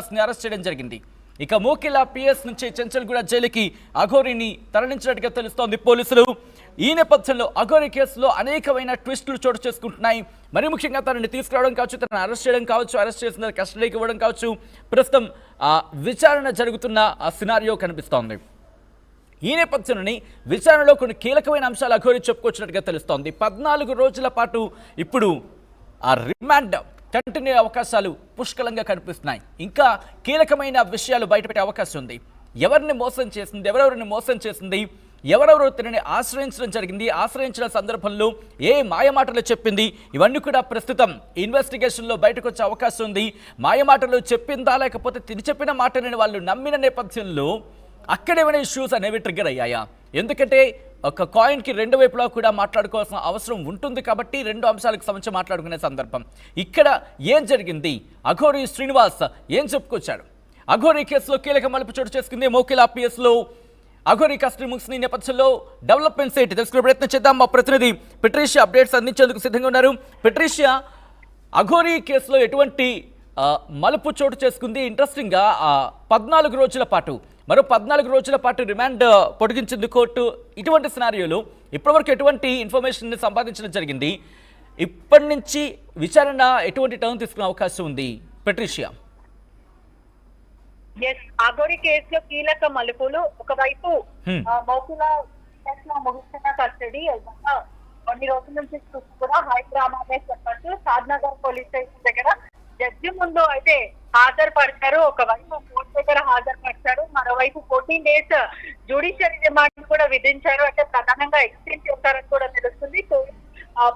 శ్రీనివాస్ ని అరెస్ట్ చేయడం జరిగింది. ఇక మోకిలా పిఎస్ నుంచి చెంచల్గూడ జైలుకి అఘోరిని తరలించినట్టుగా తెలుస్తోంది పోలీసులు. ఈ నేపథ్యంలో అఘోరి కేసులో అనేకమైన ట్విస్టులు చోటు చేసుకుంటున్నాయి. మరి ముఖ్యంగా తనని తీసుకురావడం కావచ్చు, తనని అరెస్ట్ చేయడం కావచ్చు, అరెస్ట్ చేసిన కస్టడీకి ఇవ్వడం కావచ్చు, ప్రస్తుతం విచారణ జరుగుతున్న సినారియో కనిపిస్తోంది. ఈ నేపథ్యంలోని విచారణలో కొన్ని కీలకమైన అంశాలు అఘోరి చెప్పుకొచ్చినట్టుగా తెలుస్తోంది. 14 రోజుల పాటు ఇప్పుడు ఆ రిమాండ్ కంటిన్యూ అవకాశాలు పుష్కలంగా కనిపిస్తున్నాయి. ఇంకా కీలకమైన విషయాలు బయటపెట్టే అవకాశం ఉంది. ఎవరిని మోసం చేసింది, ఎవరెవరిని మోసం చేసింది, ఎవరెవరు తనని ఆశ్రయించడం జరిగింది, ఆశ్రయించిన సందర్భంలో ఏ మాయమాటలు చెప్పింది, ఇవన్నీ కూడా ప్రస్తుతం ఇన్వెస్టిగేషన్లో బయటకు వచ్చే అవకాశం ఉంది. మాయమాటలు చెప్పిందా లేకపోతే తిని చెప్పిన మాటలని వాళ్ళు నమ్మిన నేపథ్యంలో అక్కడేమైనా ఇష్యూస్ అనేవి ట్రిగ్గర్ అయ్యాయా? ఎందుకంటే ఒక కాయిన్కి రెండు వైపులా కూడా మాట్లాడుకోవాల్సిన అవసరం ఉంటుంది కాబట్టి రెండు అంశాలకు సంబంధించి మాట్లాడుకునే సందర్భం. ఇక్కడ ఏం జరిగింది, అఘోరి శ్రీనివాస్ ఏం చెప్పుకొచ్చాడు, అఘోరి కేసులో కీలక మలుపు చోటు చేసుకుంది. మోకిలా పిఎస్లో అఘోరి కస్టడీ ముగిసిన నేపథ్యంలో డెవలప్మెంట్స్ ఏంటి తెలుసుకునే ప్రయత్నం చేద్దాం. మా ప్రతినిధి పెట్రిషియా అప్డేట్స్ అందించేందుకు సిద్ధంగా ఉన్నారు. పెట్రిషియా, అఘోరి కేసులో ఎటువంటి మలుపు చోటు చేసుకుంది? ఇంట్రెస్టింగ్గా 14 రోజుల పాటు, మరో 14 రోజుల పాటు రిమాండ్ పొడిగించింది కోర్టు. ఇటువంటి సినారియోలో ఇప్పటివరకు ఎటువంటి ఇన్ఫర్మేషన్ సంపాదించడం జరిగింది? ఇప్పటి నుంచి విచారణ ఎటువంటి టర్న్ తీసుకునే అవకాశం ఉంది పెట్రిషియా? అఘోరి కేసులో కీలక మలుపులు. ఒకవైపు మోకిలా ముగిస్తున్న కస్టడీ కొన్ని రోజుల నుంచి కూడా హైదరాబాద్ చెప్పచ్చు. షాద్నగర్ పోలీస్ స్టేషన్ దగ్గర జడ్జి ముందు అయితే హాజరుపరిచారు. ఒకవైపు కోర్టు దగ్గర హాజరుపరిచారు, మరోవైపు 14 days జ్యుడిషియరీ రిమాండ్ కూడా విధించారు. అంటే ప్రధానంగా ఎక్స్టెండ్ చేస్తారని కూడా తెలుస్తుంది.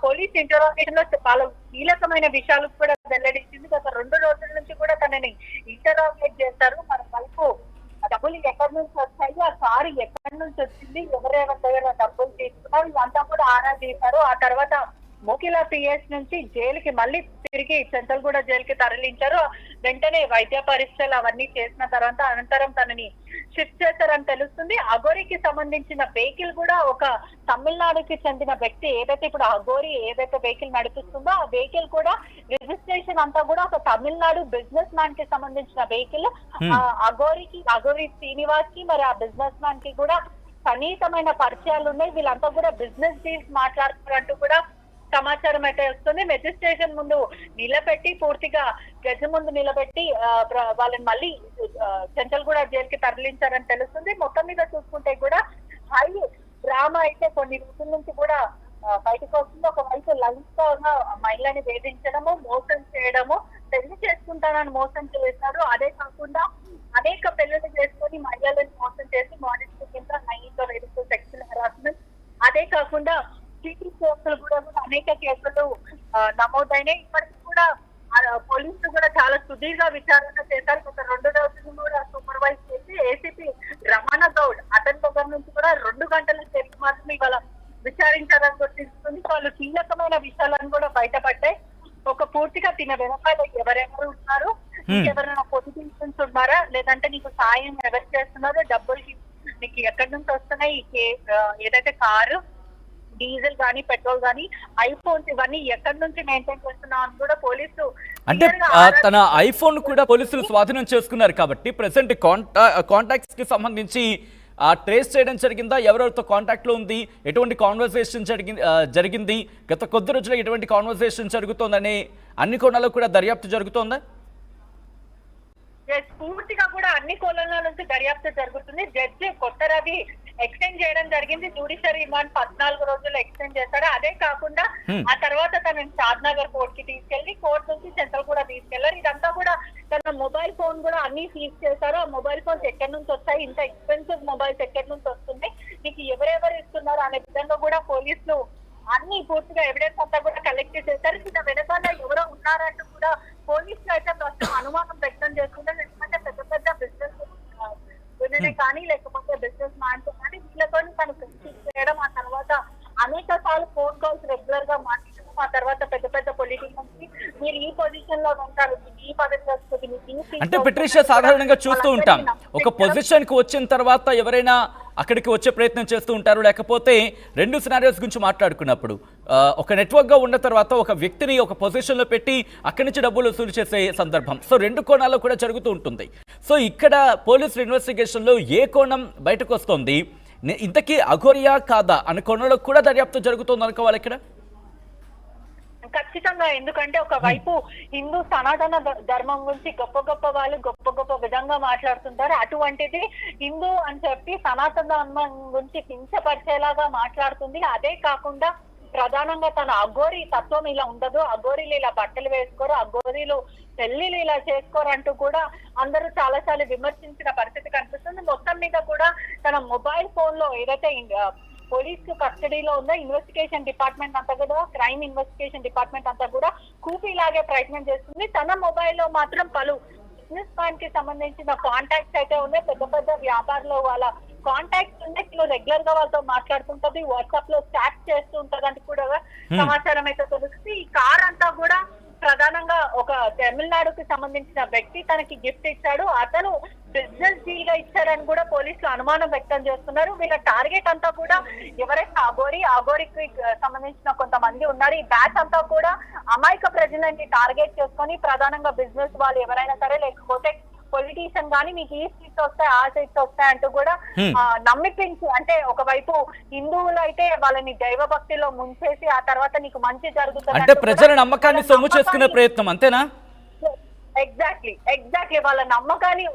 పోలీస్ ఇంటరాగేషన్ లో చాలా కీలకమైన విషయాలు కూడా వెల్లడించింది. గత 2 రోజుల నుంచి కూడా తనని ఇంటరాగేట్ చేస్తారు. మరోవైపు డబ్బులు ఎక్కడి నుంచి వచ్చాయి, ఆ కారు ఎక్కడి నుంచి వచ్చింది, ఎవరెవరి దగ్గర డబ్బులు తీసుకున్నారు, ఇదంతా కూడా ఆరా తీశారు. ఆ తర్వాత మోకిలా పిఎస్ నుంచి జైలుకి మళ్ళీ తిరిగి చెంచల్గూడ జైలుకి తరలించారు. వెంటనే వైద్య పరీక్షలు అవన్నీ చేసిన తర్వాత అనంతరం తనని షిఫ్ట్ చేశారని తెలుస్తుంది. అఘోరికి సంబంధించిన వెహికల్ కూడా ఒక తమిళనాడుకి చెందిన వ్యక్తి ఏదైతే ఇప్పుడు అఘోరి ఏదైతే వెహికల్ నడిపిస్తుందో ఆ వెహికల్ కూడా రిజిస్ట్రేషన్ అంతా కూడా ఒక తమిళనాడు బిజినెస్ మ్యాన్ కి సంబంధించిన వెహికల్. అఘోరి శ్రీనివాస్ కి మరి ఆ బిజినెస్ మ్యాన్ కి కూడా సన్నిహితమైన పరిచయాలు ఉన్నాయి. వీళ్ళంతా కూడా బిజినెస్ డీల్స్ మాట్లాడుతున్నట్టు కూడా సమాచారం అయితే వస్తుంది. మెజిస్ట్రేషన్ ముందు నిలబెట్టి పూర్తిగా జడ్జి ముందు నిలబెట్టి వాళ్ళని మళ్ళీ చెంచల్గూడ జైలుకి తరలించారని తెలుస్తుంది. మొత్తం మీద చూసుకుంటే కూడా హై డ్రామా అయితే కొన్ని రోజుల నుంచి కూడా బయటకు వస్తుంది. ఒకవైపు లైంగికంగా మహిళని వేధించడము, మోసం చేయడము, పెళ్లి చేసుకుంటానని మోసం చేశారు. అదే కాకుండా అనేక పెళ్లిళ్ళు చేసుకొని మహిళలను మోసం చేసి మానిటరింగ్ కింద లైంగిక వేధింపు, సెక్షువల్ హెరాస్మెంట్, అదే కాకుండా చీటింగ్ కేసులు కూడా అనేక కేసులు నమోదైనాయి. ఇప్పటికీ కూడా పోలీసులు కూడా చాలా సుదీర్ఘ విచారణ చేశారు. గత 2 రోజులు కూడా సూపర్వైజ్ చేసి ఏసీపీ రమణ గౌడ్ అతని దగ్గర నుంచి కూడా 2 గంటల సేపు మాత్రం ఇవాళ విచారించాలని గుర్తిస్తుంది. వాళ్ళు కీలకమైన విషయాలను కూడా బయటపడ్డాయి. ఒక పూర్తిగా తిన వెనకాల ఎవరెవరు ఉన్నారు, ఎవరైనా పొజిషన్స్ ఉన్నారా, లేదంటే నీకు సాయం ఎవరు చేస్తున్నారు, డబ్బులు నీకు ఎక్కడి నుంచి వస్తున్నాయి, ఏదైతే కారు, డీజిల్ గానీ, పెట్రోల్ గానీ, ఐఫోన్స్ ఇవన్నీ ఎక్కడి నుంచి మెయింటైన్ చేస్తున్నాం అని కూడా పోలీసులు అంటే తన ఐఫోన్ కూడా పోలీసులు స్వాధీనం చేసుకున్నారు కాబట్టి ప్రెసెంట్ కాంటాక్ట్స్ కి సంబంధించి ట్రేస్ చేయడం జరిగిందా? ఎవరెవరితో కాంటాక్ట్ లో ఉంది, ఎటువంటి కాన్వర్సేషన్ జరిగింది, గత కొద్ది రోజుల్లో ఎటువంటి కాన్వర్సేషన్ జరుగుతోందనే అన్ని కోణాల్లో కూడా దర్యాప్తు జరుగుతోందా? పూర్తిగా కూడా అన్ని కోణాల నుంచి దర్యాప్తు జరుగుతుంది. జడ్జి కొత్త రవి ఎక్స్టెండ్ చేయడం జరిగింది. జ్యుడిషియరీ రిమాండ్ 14 రోజులు ఎక్స్టెండ్ చేశారు. అదే కాకుండా ఆ తర్వాత తనని షాద్నగర్ కోర్ట్ కి తీసుకెళ్లి కోర్టు నుంచి సెంట్రల్ కూడా తీసుకెళ్లారు. ఇదంతా కూడా తన మొబైల్ ఫోన్ కూడా అన్ని సీజ్ చేశారు. ఆ మొబైల్ ఫోన్స్ ఎక్కడి నుంచి వచ్చాయి, ఇంత ఎక్స్పెన్సివ్ మొబైల్స్ ఎక్కడి నుంచి వస్తున్నాయి, నీకు ఎవరెవరు ఇస్తున్నారు అనే విధంగా కూడా పోలీసులు అన్ని పూర్తిగా ఎవిడెన్స్ అంతా కూడా కలెక్ట్ చేశారు. దీని వెనకాల ఎవరో ఉన్నారంటూ కూడా పోలీసులు అయితే ప్రస్తుతం అనుమానం వ్యక్తం చేస్తున్నారు. ఎందుకంటే పెద్ద పెద్ద బిజినెస్ కానీ లేకపోతే బిజినెస్ మ్యాన్స్ కానీ వీళ్ళతో తను ఫ్రెండ్షిప్ చేయడం, ఆ తర్వాత అనేక సార్లు ఫోన్ కాల్స్ రెగ్యులర్ గా మాట్లాడడం, ఆ తర్వాత పెద్ద పెద్ద పొలిటీషియన్స్ కి మీరు ఈ పొజిషన్ లో ఉంటారు, ఈ పదవి వస్తుంది. అంటే పెట్రిషియా సాధారణంగా చూస్తూ ఉంటాం, ఒక పొజిషన్ కి వచ్చిన తర్వాత ఎవరైనా అక్కడికి వచ్చే ప్రయత్నం చేస్తూ ఉంటారు. లేకపోతే రెండు సినారియోస్ గురించి మాట్లాడుకున్నప్పుడు ఒక నెట్వర్క్గా ఉన్న తర్వాత ఒక వ్యక్తిని ఒక పొజిషన్లో పెట్టి అక్కడి నుంచి డబ్బులు వసూలు చేసే సందర్భం. సో రెండు కోణాల్లో కూడా జరుగుతూ ఉంటుంది. సో ఇక్కడ పోలీసుల ఇన్వెస్టిగేషన్లో ఏ కోణం బయటకు వస్తుంది, ఇంతకీ అఘోరియా కాదా అనే కోణంలో కూడా దర్యాప్తు జరుగుతుంది అనుకోవాలి ఇక్కడ. ఖచ్చితంగా, ఎందుకంటే ఒకవైపు హిందూ సనాతన ధర్మం గురించి గొప్ప గొప్ప వాళ్ళు గొప్ప గొప్ప విధంగా మాట్లాడుతుంటారు. అటువంటిది హిందూ అని చెప్పి సనాతన ధర్మం గురించి కించపరిచేలాగా మాట్లాడుతుంది. అదే కాకుండా ప్రధానంగా తన అఘోరి తత్వం ఇలా ఉండదు, అఘోరీలు ఇలా బట్టలు వేసుకోరు, అఘోరీలు పెళ్లిలు ఇలా చేసుకోరు అంటూ కూడా అందరూ చాలా విమర్శించిన పరిస్థితి కనిపిస్తుంది. మొత్తం మీద కూడా తన మొబైల్ ఫోన్ లో ఏదైతే పోలీసు కస్టడీలో ఉందో ఇన్వెస్టిగేషన్ డిపార్ట్మెంట్ అంతా కూడా, క్రైమ్ ఇన్వెస్టిగేషన్ డిపార్ట్మెంట్ అంతా కూడా కూపీలాగే ప్రయత్నం చేస్తుంది. తన మొబైల్లో మాత్రం పలు బిజినెస్ మ్యాన్ కి సంబంధించిన కాంటాక్ట్స్ అయితే ఉన్నాయి, పెద్ద పెద్ద వ్యాపారులు వాళ్ళ కాంటాక్ట్స్ ఉన్నాయి, రెగ్యులర్ గా వాళ్ళతో మాట్లాడుతుంటది, వాట్సాప్ లో చాట్ చేస్తూ ఉంటది అని కూడా సమాచారం అయితే తెలుస్తుంది. ఈ కార్ అంతా కూడా ప్రధానంగా ఒక తమిళనాడుకి సంబంధించిన వ్యక్తి తనకి గిఫ్ట్ ఇచ్చాడు, అతను బిజినెస్ డీల్ గా ఇచ్చాడని కూడా పోలీసులు అనుమానం వ్యక్తం చేస్తున్నారు. వీళ్ళ టార్గెట్ అంతా కూడా ఎవరైతే అఘోరికి సంబంధించిన కొంతమంది ఉన్నారు. ఈ బ్యాచ్ అంతా కూడా అమాయక ప్రజలని టార్గెట్ చేసుకొని ప్రధానంగా బిజినెస్ వాళ్ళు ఎవరైనా సరే, లేకపోతే పొలిటీషియన్ గానీ మీకు ఈ సీట్స్ వస్తాయి ఆ సీట్స్ వస్తాయి అంటూ కూడా నమ్మిపించి, అంటే ఒకవైపు హిందువులు అయితే వాళ్ళని దైవ భక్తిలో ముంచేసి ఆ తర్వాత నీకు మంచి జరుగుతుంది అంటే ప్రజల నమ్మకాన్ని సొమ్ము చేసుకునే ప్రయత్నం, అంతేనా? ఎగ్జాక్ట్లీ వాళ్ళ నమ్మకాన్ని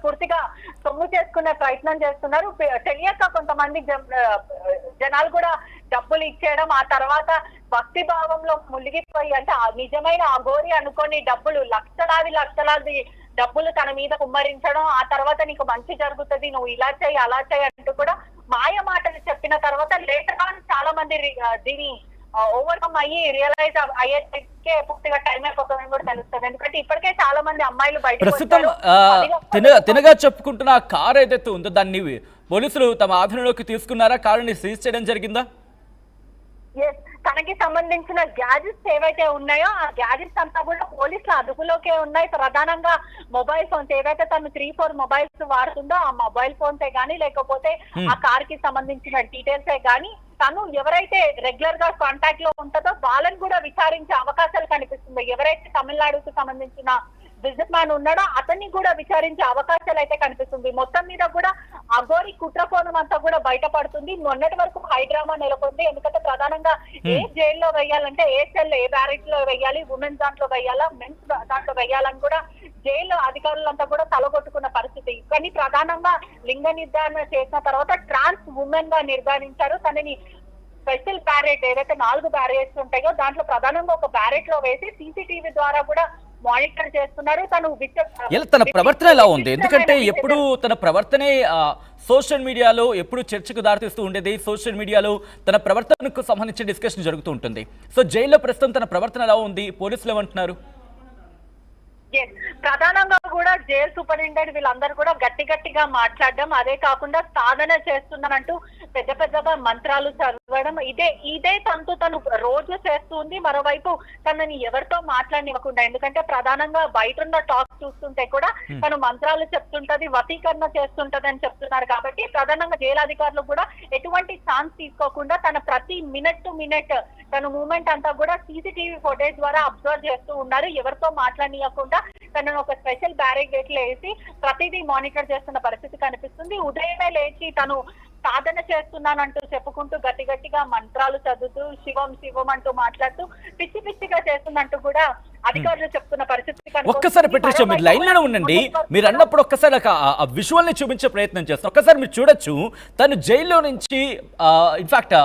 పూర్తిగా సొమ్ము చేసుకునే ప్రయత్నం చేస్తున్నారు. తెలియక కొంతమంది జనాలు కూడా డబ్బులు ఇచ్చేయడం, ఆ తర్వాత భక్తి భావంలో మునిగిపోయి, అంటే నిజమైన అఘోరి అనుకొని డబ్బులు లక్షలాది డబ్బులు తన మీద కుమ్మరించడం, ఆ తర్వాత నీకు మంచి జరుగుతుంది, నువ్వు ఇలా చేయి అలా చేయి అంటూ కూడా మాయ మాటలు చెప్పిన తర్వాత లేటర్ ఆన్ చాలా మంది దీని ఓవర్కమ్ అయ్యి రియలైజ్ అయ్యేకే పూర్తిగా టైం అయిపోతుందని కూడా తెలుస్తుంది. ఎందుకంటే ఇప్పటికే చాలా మంది అమ్మాయిలు ప్రస్తుతం తినగా చెప్పుకుంటున్న ఆ కార్ ఏదైతే ఉందో దాన్ని పోలీసులు తమ ఆధీనంలోకి తీసుకున్నారా? కారుని సీజ్ చేయడం జరిగిందా? తనకి సంబంధించిన గ్యాజెట్స్ ఏవైతే ఉన్నాయో ఆ గ్యాజెట్స్ అంతా కూడా పోలీసుల అదుపులోకే ఉన్నాయి. ప్రధానంగా మొబైల్ ఫోన్స్ ఏవైతే తను 3-4 మొబైల్స్ వాడుతుందో ఆ మొబైల్ ఫోన్సే గానీ, లేకపోతే ఆ కార్ కి సంబంధించిన డీటెయిల్సే గానీ, తను ఎవరైతే రెగ్యులర్ గా కాంటాక్ట్ లో ఉంటుందో వాళ్ళని కూడా విచారించే అవకాశాలు కనిపిస్తుంది. ఎవరైతే తమిళనాడుకు సంబంధించిన బిజినెస్ మ్యాన్ ఉన్నాడో అతన్ని కూడా విచారించే అవకాశాలు అయితే కనిపిస్తుంది. మొత్తం మీద కూడా అఘోరి కుట్రకోణం అంతా కూడా బయటపడుతుంది. మొన్నటి వరకు హైడ్రామా నెలకొంది. ఎందుకంటే ప్రధానంగా ఏ జైల్లో వేయాలంటే ఏ సెల్ ఏ బ్యారెట్ లో వేయాలి, ఉమెన్స్ దాంట్లో వేయాలా, మెన్స్ దాంట్లో వేయాలని కూడా జైలు అధికారులంతా కూడా తలగొట్టుకున్న పరిస్థితి. కానీ ప్రధానంగా లింగ నిర్ధారణ చేసిన తర్వాత ట్రాన్స్ ఉమెన్ గా నిర్ధారించారు. తనని స్పెషల్ బ్యారెట్ ఏదైతే 4 బ్యారెట్స్ ఉంటాయో దాంట్లో ప్రధానంగా ఒక బ్యారెట్ లో వేసి సీసీటీవీ ద్వారా కూడా మానిటర్ చేస్తున్నారు. తన ప్రవర్తన ఎలా ఉంది? ఎందుకంటే ఎప్పుడు తన ప్రవర్తనే సోషల్ మీడియాలో ఎప్పుడు చర్చకు దారితీస్తూ ఉండేది. సోషల్ మీడియాలో తన ప్రవర్తనకు సంబంధించిన డిస్కషన్ జరుగుతూ ఉంటుంది. సో జైల్లో ప్రస్తుతం తన ప్రవర్తన ఎలా ఉంది? పోలీసులు ఏమంటున్నారు? ప్రధానంగా కూడా జైల్ సూపరింటెండెంట్ వీళ్ళందరూ కూడా గట్టిగా మాట్లాడడం, అదే కాకుండా సాధన చేస్తున్నానంటూ పెద్దగా మంత్రాలు చదవడం, ఇదే తను రోజు చేస్తుంది. మరోవైపు తనని ఎవరితో మాట్లాడనివ్వకుండా, ఎందుకంటే ప్రధానంగా బయట ఉన్న టాక్ చూస్తుంటే కూడా తను మంత్రాలు చెప్తుంటది, వశీకరణ చేస్తుంటది అని చెప్తున్నారు. కాబట్టి ప్రధానంగా జైలు అధికారులు కూడా ఎటువంటి ఛాన్స్ తీసుకోకుండా తన ప్రతి మినిట్ టు మినిట్ తన మూమెంట్ అంతా కూడా సీసీటీవీ ఫుటేజ్ ద్వారా అబ్జర్వ్ చేస్తూ ఉన్నారు. ఎవరితో మాట్లాడనివ్వకుండా తనను ఒక స్పెషల్ బ్యారికేడ్ లో వేసి ప్రతిదీ మానిటర్ చేస్తున్న పరిస్థితి కనిపిస్తుంది. ఉదయమే లేచి తను సాధన చేస్తున్నానంటూ చెప్పుకుంటూ గట్టిగా మంత్రాలు చదువుతూ శివం అంటూ మాట్లాడుతూ పిచ్చిగా చేస్తున్నట్టు కూడా అధికారులు చెప్తున్న పరిస్థితి. ఒక్కసారి పెట్టేసి మీరు లైన్ లోనే ఉండండి. మీరు అన్నప్పుడు ఒక్కసారి ఆ విజువల్ ని చూపించే ప్రయత్నం చేస్తాం. ఒక్కసారి మీరు చూడొచ్చు, తను జైల్లో నుంచి ఇన్ఫాక్ట్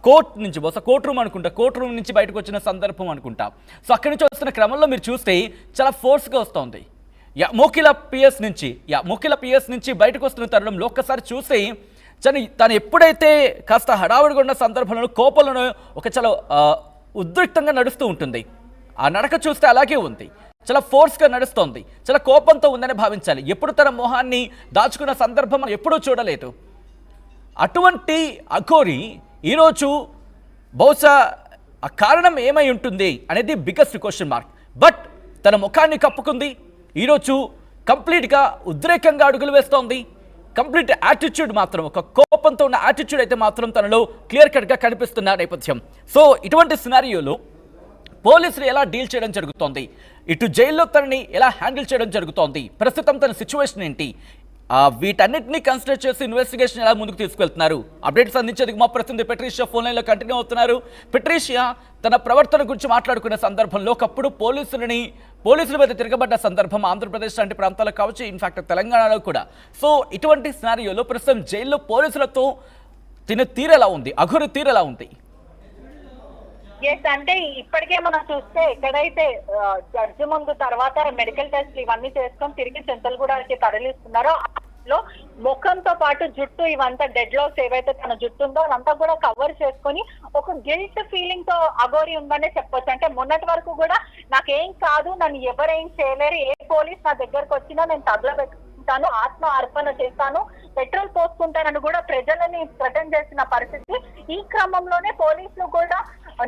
కోర్ట్ నుంచి బహుశా కోర్ట్ రూమ్ నుంచి బయటకు వచ్చిన సందర్భం అనుకుంటా. సో అక్కడి నుంచి వస్తున్న క్రమంలో మీరు చూస్తే చాలా ఫోర్స్గా వస్తుంది. మోకిలా పిఎస్ నుంచి బయటకు వస్తున్న తరుణంలో ఒక్కసారి చూస్తే తను ఎప్పుడైతే కాస్త హడావుడిగా ఉన్న సందర్భంలో కోపంలో ఒక చాలా ఉద్రిక్తంగా నడుస్తూ ఉంటుంది. ఆ నడక చూస్తే అలాగే ఉంది, చాలా ఫోర్స్గా నడుస్తోంది, చాలా కోపంతో ఉందని భావించాలి. ఎప్పుడు తన మొహాన్ని దాచుకున్న సందర్భం ఎప్పుడూ చూడలేదు. అటువంటి అఘోరి ఈరోజు బహుశా ఆ కారణం ఏమై ఉంటుంది అనేది బిగ్గెస్ట్ క్వశ్చన్ మార్క్. బట్ తన ముఖాన్ని కప్పుకుంది, ఈరోజు కంప్లీట్గా ఉద్రేకంగా అడుగులు వేస్తోంది. కంప్లీట్ యాటిట్యూడ్ మాత్రం ఒక కోపంతో ఉన్న యాటిట్యూడ్ అయితే మాత్రం తనలో క్లియర్ కట్గా కనిపిస్తున్న నేపథ్యం. సో ఇటువంటి సినారియోలో పోలీసులు ఎలా డీల్ చేయడం జరుగుతోంది, ఇటు జైల్లో తనని ఎలా హ్యాండిల్ చేయడం జరుగుతోంది, ప్రస్తుతం తన సిచ్యువేషన్ ఏంటి, వీటన్నిటిని కన్సిడర్ చేసి ఇన్వెస్టిగేషన్ ఎలా ముందుకు తీసుకెళ్తున్నారు, అప్డేట్స్ అందించేందుకు మా ప్రతినిధి పెట్రీషియా ఫోన్ లైన్లో కంటిన్యూ అవుతున్నారు. పెట్రీషియా, తన ప్రవర్తన గురించి మాట్లాడుకునే సందర్భంలో ఒకప్పుడు పోలీసుల మీద తిరగబడ్డ సందర్భం ఆంధ్రప్రదేశ్ లాంటి ప్రాంతాలకు కావచ్చు, ఇన్ఫాక్ట్ తెలంగాణలో కూడా. సో ఇటువంటి సినారియోలో ప్రస్తుతం జైల్లో పోలీసులతో తినే తీరు ఎలా ఉంది, అఘోరి తీరు ఎలా ఉంది? ఎస్, అంటే ఇప్పటికే మనం చూస్తే ఎక్కడైతే జడ్జి ముందు తర్వాత మెడికల్ టెస్ట్ ఇవన్నీ చేసుకొని తిరిగి చింతలగూడకి తరలిస్తున్నారో లో ముఖంతో పాటు జుట్టు ఇవంతా డెడ్ లాస్ ఏవైతే తన జుట్టు ఉందో అదంతా కూడా కవర్ చేసుకొని ఒక గిల్ట్ ఫీలింగ్ తో అఘోరి ఉందనే చెప్పొచ్చు. అంటే మొన్నటి వరకు కూడా నాకేం కాదు, నన్ను ఎవరేం చేయలేరు, ఏ పోలీస్ నా దగ్గరకు వచ్చినా నేను తగలబెట్టుకుంటాను, ఆత్మ అర్పణ చేస్తాను, పెట్రోల్ పోసుకుంటానని కూడా ప్రజలని థ్రెటన్ చేసిన పరిస్థితి. ఈ క్రమంలోనే పోలీసులు కూడా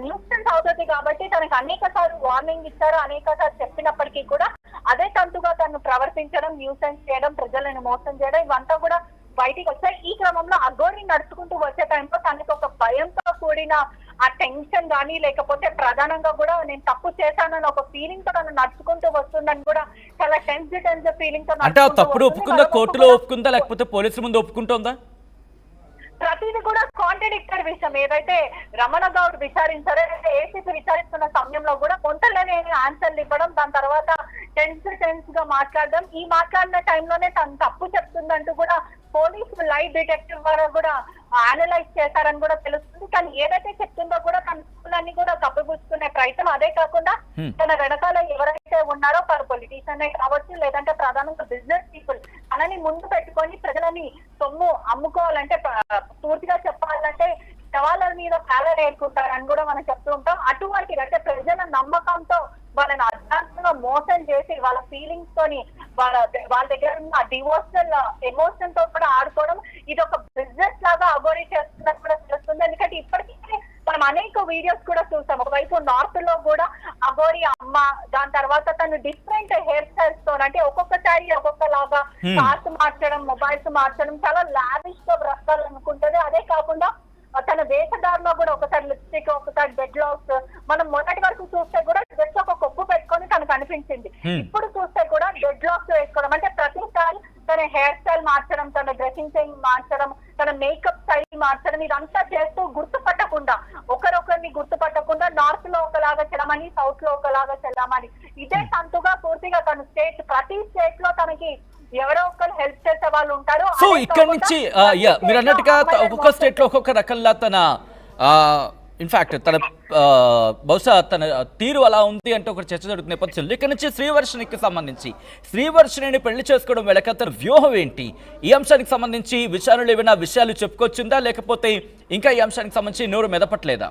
న్యూసెన్స్ అవుతుంది కాబట్టి తనకు అనేక సార్లు వార్నింగ్ ఇచ్చారు, అనేక సార్లు చెప్పినప్పటికీ కూడా అదే తంతుగా తను ప్రవర్తించడం, న్యూసెన్స్ చేయడం, ప్రజలను మోసం చేయడం ఇవంతా కూడా బయటికి వచ్చాయి. ఈ క్రమంలో అఘోరి నడుచుకుంటూ వచ్చే టైంలో తనకి ఒక భయంతో కూడిన ఆ టెన్షన్ కానీ, లేకపోతే ప్రధానంగా కూడా నేను తప్పు చేశానని ఒక ఫీలింగ్ తో తను నడుచుకుంటూ వస్తుందని కూడా చాలా టెన్స్ ఫీలింగ్ తో అంటే తప్పుడు ఒప్పుకుందా, కోర్టులో ఒప్పుకుందా, లేకపోతే పోలీసుల ముందు ఒప్పుకుంటుందా? ప్రతిది కూడా కాంట్రడిక్టెడ్ విషయం. ఏదైతే రమణ గౌడ్ విచారించారో, ఏసీపీ విచారిస్తున్న సమయంలో కూడా కొంతలోనే ఆన్సర్లు ఇవ్వడం, దాని తర్వాత టెన్స్ గా మాట్లాడడం, ఈ మాట్లాడిన టైంలోనే తను తప్పు చెప్తుందంటూ కూడా పోలీసులు లైట్ డిటెక్టివ్ వారు కూడా అనలైజ్ చేశారని కూడా తెలుస్తుంది. కానీ ఏదైతే చెప్తుందో కూడా తన స్కూలన్నీ కూడా కప్పిపుచ్చుకునే ప్రయత్నం. అదే కాకుండా తన వెనకాల ఎవరైతే ఉన్నారో వారు పొలిటీషియన్ కావచ్చు, లేదంటే ప్రధానంగా బిజినెస్ పీపుల్ తనని ముందు పెట్టుకొని ప్రజలని సొమ్ము అమ్ముకోవాలంటే, పూర్తిగా చెప్పాలంటే సవాళ్ళ మీద కాలర్ ఏర్కుంటారని కూడా మనం చెప్తూ ఉంటాం. అటువంటి అంటే ప్రజల నమ్మకంతో వాళ్ళని అర్థంగా మోసం చేసి వాళ్ళ ఫీలింగ్స్ తోని వాళ్ళ దగ్గర ఉన్న డివోషనల్ ఎమోషన్ తో కూడా ఆడుకోవడం, ఇది ఒక బిజినెస్ లాగా అఘోరి చేస్తున్నట్టు కూడా తెలుస్తుంది. ఎందుకంటే ఇప్పటికీ మనం అనేక వీడియోస్ కూడా చూసాం. ఒకవైపు నార్త్ లో కూడా అఘోరి అమ్మ, దాని తర్వాత తను డిఫరెంట్ హెయిర్ స్టైల్స్ తో, అంటే ఒక్కొక్కసారి ఒక్కొక్కలాగా కార్స్ మార్చడం, మొబైల్స్ మార్చడం, చాలా లావిష్ తో బ్రతకాలనుకుంటది. అదే కాకుండా తన వేషధారలో కూడా ఒకసారి లిప్స్టిక్, ఒకసారి డెడ్ లాక్స్, మనం మొన్నటి వరకు చూస్తే కూడా జస్ట్ ఒక కొప్పు పెట్టుకొని తనకు అనిపించింది. ఇప్పుడు చూస్తే కూడా డెడ్ లాక్స్ వేసుకోవడం, అంటే ప్రతిసారి తన హెయిర్ స్టైల్ మార్చడం, తన డ్రెస్సింగ్ స్టైల్ మార్చడం, తన మేకప్ స్టైల్ మార్చడం, ఇదంతా చేస్తూ గుర్తుపట్టకుండా, ఒకరొకరిని గుర్తుపట్టకుండా నార్త్ లో ఒకలాగా చెల్లమని, సౌత్ లో ఒకలాగా చెల్లమని, ఇదే సంతుగా పూర్తిగా తన ప్రతి స్టేట్ లో తనకి ఎవరో ఒకరు హెల్ప్ చేసే వాళ్ళు ఉంటారు. సో ఇక్కడ నుంచి మీరు అన్నట్టుగా ఒక్కొక్క స్టేట్ లో ఒక్కొక్క రకంగా తన ఇన్ఫాక్ట్ తన బహుశా తన తీరు అలా ఉంది అంటే ఒక చర్చ జరుగుతున్న నేపథ్యంలో ఇక్కడ నుంచి శ్రీవర్షినికి సంబంధించి శ్రీవర్షిని పెళ్లి చేసుకోవడం వెనక తన వ్యూహం ఏంటి, ఈ అంశానికి సంబంధించి విచారణలు ఏమైనా విషయాలు చెప్పుకొచ్చిందా, లేకపోతే ఇంకా ఈ అంశానికి సంబంధించి నోరు మెదపట్లేదా?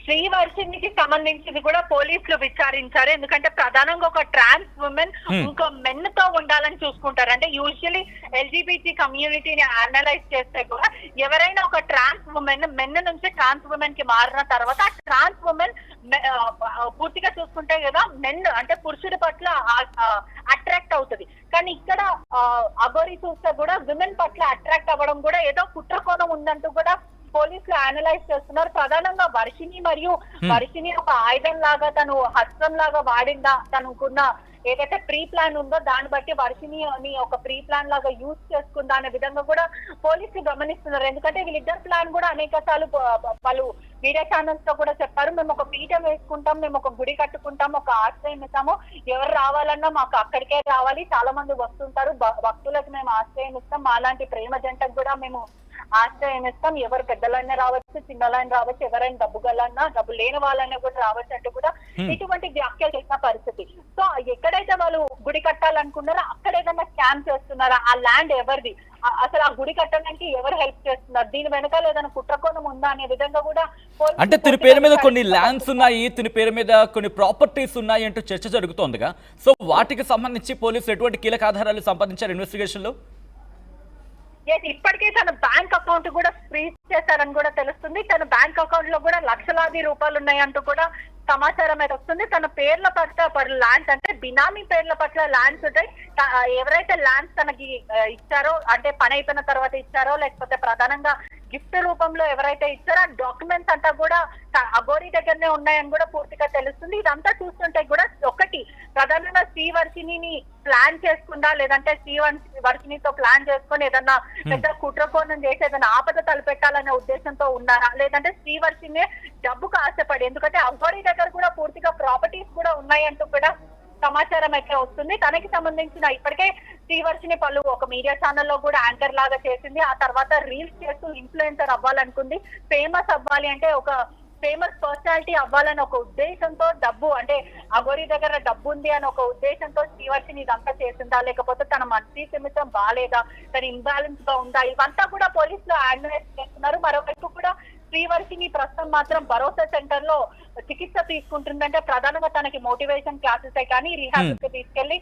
శ్రీవర్షినికి సంబంధించింది కూడా పోలీసులు విచారించారు. ఎందుకంటే ప్రధానంగా ఒక ట్రాన్స్ ఉమెన్ ఇంకో మెన్ తో ఉండాలని చూసుకుంటారు. అంటే యూజువలీ ఎల్జిబిటి కమ్యూనిటీని అనలైజ్ చేస్తే కూడా ఎవరైనా ఒక ట్రాన్స్ ఉమెన్ మెన్ నుంచి ట్రాన్స్ ఉమెన్ కి మారిన తర్వాత ఆ ట్రాన్స్ ఉమెన్ పూర్తిగా చూసుకుంటే కదా మెన్ అంటే పురుషుడి పట్ల అట్రాక్ట్ అవుతుంది. కానీ ఇక్కడ అఘోరి చూస్తే కూడా విమెన్ పట్ల అట్రాక్ట్ అవ్వడం కూడా ఏదో కుట్రకోణం ఉందంటూ కూడా పోలీసులు అనలైజ్ చేస్తున్నారు. ప్రధానంగా వర్షిని మరియు వర్షిని ఒక ఆయుధం లాగా, తను హస్తం లాగా వాడిందా, తనకున్న ఏదైతే ప్రీ ప్లాన్ ఉందో దాన్ని బట్టి వర్షిని ఒక ప్రీ ప్లాన్ లాగా యూజ్ చేసుకుందా అనే విధంగా కూడా పోలీసులు గమనిస్తున్నారు. ఎందుకంటే వీళ్ళిద్దరు ప్లాన్ కూడా అనేక సార్లు పలు మీడియా ఛానల్స్ లో కూడా చెప్పారు. మేము ఒక పీఠం వేసుకుంటాం, మేము ఒక గుడి కట్టుకుంటాం, ఒక ఆశ్రయం ఇస్తాము, ఎవరు రావాలన్నా మాకు అక్కడికే రావాలి, చాలా మంది వస్తుంటారు, భక్తులకు మేము ఆశ్రయం ఇస్తాం, మాలాంటి ప్రేమ జంటకు కూడా మేము ఆశ్రయం ఇస్తాం, ఎవరు పెద్దలైనా రావచ్చు, చిన్నలైనా రావచ్చు, ఎవరైనా డబ్బు గలన్నా డబ్బు లేని వాళ్ళైనా కూడా రావచ్చు అంటూ కూడా ఇటువంటి వ్యాఖ్యలు చేసిన పరిస్థితి. సో ఎక్కడైతే వాళ్ళు గుడి కట్టాలనుకున్నారో అక్కడ ఏదైనా స్కామ్ చేస్తున్నారా, ఆ ల్యాండ్ ఎవరిది, అసలు ఆ గుడి కట్టడానికి ఎవరు హెల్ప్ చేస్తున్నారు, దీని వెనకాల ఏదైనా కుట్రకోణం ఉందా అనే విధంగా కూడా అంటే తిని పేరు మీద కొన్ని ల్యాండ్స్ ఉన్నాయి, తిని పేరు మీద కొన్ని ప్రాపర్టీస్ ఉన్నాయి అంటూ చర్చ జరుగుతోందిగా. సో వాటికి సంబంధించి పోలీసులు ఎటువంటి కీలక ఆధారాలు సంపాదించారు ఇన్వెస్టిగేషన్ లో? ఇప్పటికే తన బ్యాంక్ అకౌంట్ కూడా ఫ్రీజ్ చేశారని కూడా తెలుస్తుంది. తన బ్యాంక్ అకౌంట్ లో కూడా లక్షలాది రూపాయలు ఉన్నాయంటూ కూడా సమాచారం అయితే వస్తుంది. తన పేర్ల పట్ల ల్యాండ్స్ అంటే బినామీ పేర్ల పట్ల ల్యాండ్స్ ఉంటాయి. ఎవరైతే ల్యాండ్స్ తనకి ఇచ్చారో అంటే పని అయిపోయిన తర్వాత ఇచ్చారో లేకపోతే ప్రధానంగా గిఫ్ట్ రూపంలో ఎవరైతే ఇచ్చారో ఆ డాక్యుమెంట్స్ అంతా కూడా అఘోరి దగ్గరనే ఉన్నాయని కూడా పూర్తిగా తెలుస్తుంది. ఇదంతా చూస్తుంటే కూడా ఒకటి ప్రధానంగా శ్రీవర్షిణిని ప్లాన్ చేసుకుందా లేదంటే శ్రీవర్షిణితో ప్లాన్ చేసుకొని ఏదన్నా పెద్ద కుట్రకోణం చేసి ఏదైనా ఆపద తలపెట్టాలనే ఉద్దేశంతో ఉన్నారా లేదంటే శ్రీవర్షిణి డబ్బుకు ఆశపడి, ఎందుకంటే అఘోరి దగ్గర కూడా పూర్తిగా ప్రాపర్టీస్ కూడా ఉన్నాయంటూ కూడా సమాచారం అయితే వస్తుంది. తనకి సంబంధించిన ఇప్పటికే శ్రీవర్షిని పలు ఒక మీడియా ఛానల్లో కూడా యాంకర్ లాగా చేసింది. ఆ తర్వాత రీల్స్ చేస్తూ ఇన్ఫ్లుయెన్సర్ అవ్వాలనుకుంది. ఫేమస్ అవ్వాలి అంటే ఒక ఫేమస్ పర్సనాలిటీ అవ్వాలని ఒక ఉద్దేశంతో డబ్బు అంటే అఘోరి దగ్గర డబ్బు ఉంది అని ఒక ఉద్దేశంతో శ్రీవర్షిని ఇదంతా చేసిందా లేకపోతే తన మంత్రి నిమిత్తం బాగాలేదా, తన ఇంబ్యాలెన్స్ గా ఉందా, ఇవంతా కూడా పోలీసులు అనలైజ్ చేస్తున్నారు. మరోవైపు కూడా శ్రీవర్షిని ప్రస్తుతం మాత్రం భరోసా సెంటర్ లో చికిత్స తీసుకుంటుందంటే ప్రధానంగా తనకి మోటివేషన్ క్లాసెస్ కానీ రిహాబ్ కి తీసుకెళ్లి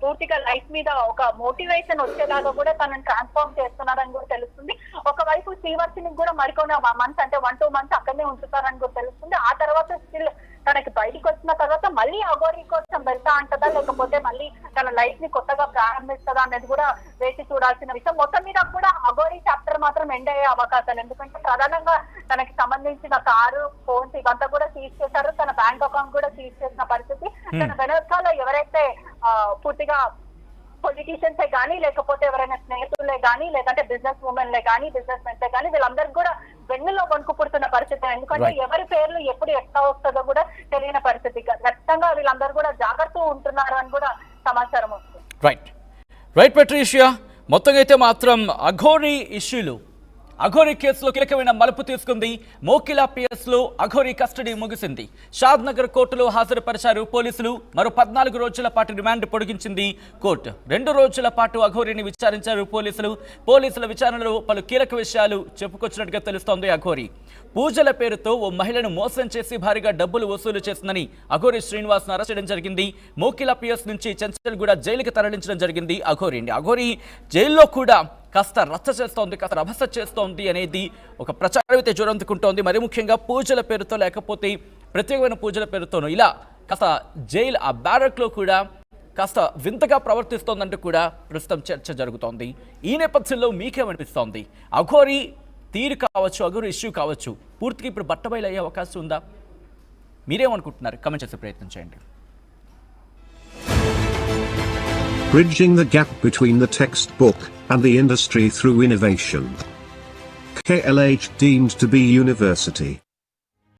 పూర్తిగా లైఫ్ మీద ఒక మోటివేషన్ వచ్చేలాగా కూడా తనని ట్రాన్స్ఫార్మ్ చేస్తున్నారని కూడా తెలుస్తుంది. ఒకవైపు శ్రీవర్షిని కూడా మరికొన్ని మంత్స్ అంటే 1-2 మంత్స్ అక్కడనే ఉంచుతారని కూడా తెలుస్తుంది. ఆ తర్వాత స్టిల్ తనకి బయటకు వచ్చిన తర్వాత మళ్ళీ అఘోరి కోసం వెళ్తా అంటదా లేకపోతే మళ్ళీ తన లైఫ్ ని కొత్తగా ప్రారంభిస్తుందా అనేది కూడా వేసి చూడాల్సిన విషయం. మొత్తం మీద కూడా అఘోరి చాప్టర్ మాత్రం ఎండ్ అయ్యే అవకాశాలు, ఎందుకంటే ప్రధానంగా తనకి సంబంధించిన కారు, ఫోన్స్ ఇవంతా కూడా సీజ్ చేశారు. తన బ్యాంక్ అకౌంట్ కూడా సీజ్ చేసిన పరిస్థితి. తన వెనకాల ఎవరైతే పూర్తిగా పొలిటీషియన్సే కానీ లేకపోతే ఎవరైనా స్నేహితులే కానీ లేదంటే బిజినెస్ ఉమెన్లే కానీ బిజినెస్ మెన్సే కానీ వీళ్ళందరికీ కూడా వెన్నులో వణుకు పుడుతున్న పరిస్థితి. ఎందుకంటే ఎవరి పేర్లు ఎప్పుడు ఎట్లా వస్తుందో కూడా తెలియని పరిస్థితి. ఖచ్చితంగా వీళ్ళందరూ కూడా జాగ్రత్త ఉంటున్నారు అని కూడా సమాచారం వస్తుంది. రైట్ పెట్రీషియా, మొత్తంగా అయితే మాత్రం అఘోరి కేసులో కీలకమైన మలుపు తీసుకుంది. మోకిలా పిఎస్లో అఘోరి కస్టడీ ముగిసింది. షాద్ నగర్ కోర్టులో హాజరుపరిచారు పోలీసులు. మరో 14 రోజుల పాటు రిమాండ్ పొడిగించింది కోర్టు. 2 రోజుల పాటు అఘోరిని విచారించారు పోలీసుల విచారణలో పలు కీలక విషయాలు చెప్పుకొచ్చినట్టుగా తెలుస్తోంది. అఘోరి పూజల పేరుతో ఓ మహిళను మోసం చేసి భారీగా డబ్బులు వసూలు చేసిందని అఘోరి శ్రీనివాస్ను అరెస్ట్ చేయడం జరిగింది. మోకిలా పిఎస్ నుంచి చెంచల్గూడ జైలుకి తరలించడం జరిగింది అఘోరిని. అఘోరి జైల్లో కూడా కాస్త రచ్చ చేస్తోంది, కాస్త రభస చేస్తోంది అనేది ఒక ప్రచారం అయితే జోరందుకుంటోంది. మరి ముఖ్యంగా పూజల పేరుతో లేకపోతే ప్రత్యేకమైన పూజల పేరుతోనూ ఇలా కాస్త జైలు ఆ బ్యారక్లో కూడా కాస్త వింతగా ప్రవర్తిస్తోందంటూ కూడా ప్రస్తుతం చర్చ జరుగుతోంది. ఈ నేపథ్యంలో మీకేమనిపిస్తోంది? అఘోరి తీరు కావచ్చు, అఘోరి ఇష్యూ కావచ్చు, పూర్తిగా ఇప్పుడు బట్టబయలు అయ్యే అవకాశం ఉందా? మీరేమనుకుంటున్నారు? కమెంట్ చేసే ప్రయత్నం చేయండి. Bridging the gap between the textbook and the industry through innovation. KLH deemed to be university.